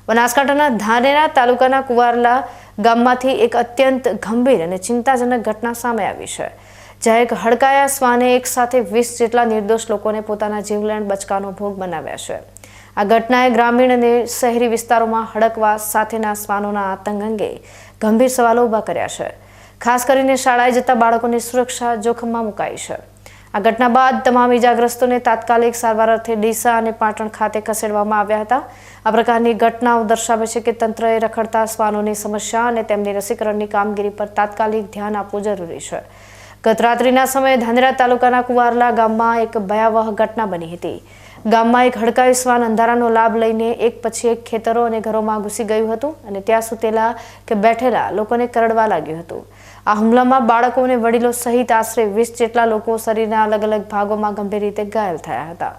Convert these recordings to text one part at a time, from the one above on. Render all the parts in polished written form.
બનાસકાંઠાના ધાનેરા તાલુકાના કુવારલા ગામમાંથી એક અત્યંત ગંભીર અને ચિંતાજનક ઘટના સામે આવી છે, જ્યાં એક હડકાયા શ્વાને એક સાથે 20 જેટલા નિર્દોષ લોકોને પોતાના જીવલેણ બચકાનો ભોગ બનાવ્યા છે। આ ઘટનાએ ગ્રામીણ અને શહેરી વિસ્તારોમાં હડકવા સાથેના શ્વાનોના આતંક અંગે ગંભીર સવાલો ઊભા કર્યા છે। ખાસ કરીને શાળાએ જતા બાળકોની સુરક્ષા જોખમમાં મુકાઈ છે। આ ઘટના બાદ તમામ ઈજાગ્રસ્તોને તાત્કાલિક સારવાર અર્થે ડીસા અને પાટણ ખાતે ખસેડવામાં આવ્યા હતા। આ પ્રકારની ઘટનાઓ દર્શાવે છે કે તંત્રએ રખડતા શ્વાનોની સમસ્યા અને તેમની રસીકરણની કામગીરી પર તાત્કાલિક ધ્યાન આપવું જરૂરી છે। ગત રાત્રિના સમયે ધાનેરા તાલુકાના કુવારલા ગામમાં એક ભયાવહ ઘટના બની હતી। ગામમાં એક હડકાયું શ્વાન અંધારાનો લાભ લઈને એક પછી એક ખેતરો અને ઘરોમાં ઘૂસી ગયું હતું અને ત્યાં સૂતેલા કે બેઠેલા લોકોને કરડવા લાગ્યું હતું। આ હુમલામાં બાળકો અને વડીલો સહિત આશરે 20 જેટલા લોકો શરીરના અલગ અલગ ભાગોમાં ગંભીર રીતે ઘાયલ થયા હતા।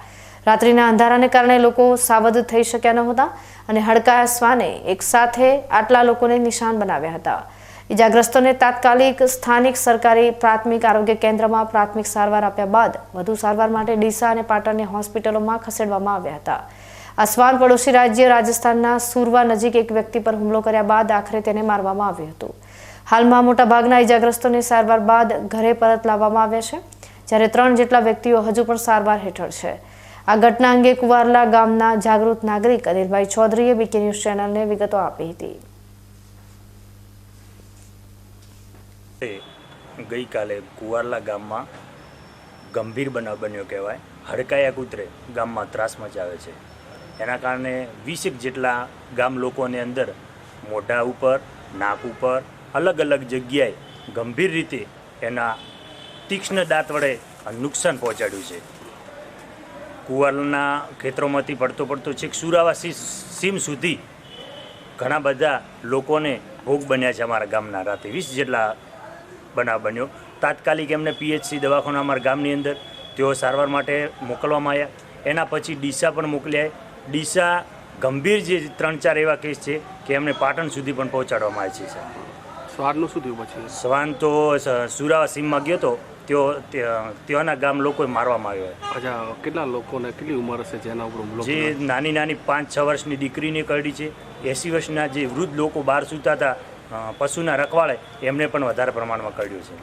રાત્રિના અંધારાને કારણે લોકો સાવધ થઈ શક્યા નહોતા અને હડકાયા શ્વાને એક સાથે આટલા લોકોને નિશાન બનાવ્યા હતા। ઈજાગ્રસ્તોને તાત્કાલિક સ્થાનિક સરકારી પ્રાથમિક આરોગ્ય કેન્દ્રમાં પ્રાથમિક સારવાર આપ્યા બાદ વધુ સારવાર માટે ડીસા અને પાટણની હોસ્પિટલોમાં ખસેડવામાં આવ્યા હતા। આ શ્વાન પડોશી રાજ્ય રાજસ્થાનના સુરવા નજીક એક વ્યક્તિ પર હુમલો કર્યા બાદ આખરે તેને મારવામાં આવ્યું હતું। હાલમાં મોટાભાગના ઈજાગ્રસ્તોને સારવાર બાદ ઘરે પરત લાવવામાં આવ્યા છે, જ્યારે 3 જેટલા વ્યક્તિઓ હજુ પણ સારવાર હેઠળ છે। આ ઘટના અંગે કુવારલા ગામના જાગૃત નાગરિક અનિલભાઈ ચૌધરીએ બીકે ન્યૂઝ ચેનલને વિગતો આપી હતી। ગઈકાલે કુવારલા ગામમાં ગંભીર બનાવ બન્યો કહેવાય। હડકાયા કૂતરે ગામમાં ત્રાસ મચાવે છે। એના કારણે 20 જેટલા ગામ લોકોને અંદર મોઢા ઉપર, નાક ઉપર, અલગ અલગ જગ્યાએ ગંભીર રીતે એના તીક્ષ્ણ દાંત વડે નુકસાન પહોંચાડ્યું છે। કુવારલાના ખેતરોમાંથી પડતો છેક સુરાવા સીમ સુધી ઘણા બધા લોકોને ભોગ બન્યા છે। અમારા ગામના રાતે 20 જેટલા બનાવ બન્યો। તાત્કાલિક એમને પીએચસી દવાખાના અમારા ગામની અંદર તેઓ સારવાર માટે મોકલવામાં આવ્યા। એના પછી ડીસા પણ મોકલ્યા। ડીસા ગંભીર જે 3-4 એવા કેસ છે કે એમને પાટણ સુધી પણ પહોંચાડવામાં આવે છે। શ્વાનનું શું થયું પછી? શ્વાન તો સુરાવા સીમમાં ગયો હતો, ત્યાંના ગામ લોકોએ મારવામાં આવ્યો। અચ્છા, કેટલા લોકોને કેટલી ઉંમર હશે જેના ઉપર હુમલો? જે નાની 5-6 વર્ષની દીકરીને કરડી છે। 80 વર્ષના જે વૃદ્ધ લોકો બહાર સૂતા હતા પશુના રખવાળે એમને પણ વધારે પ્રમાણમાં કરડ્યું છે।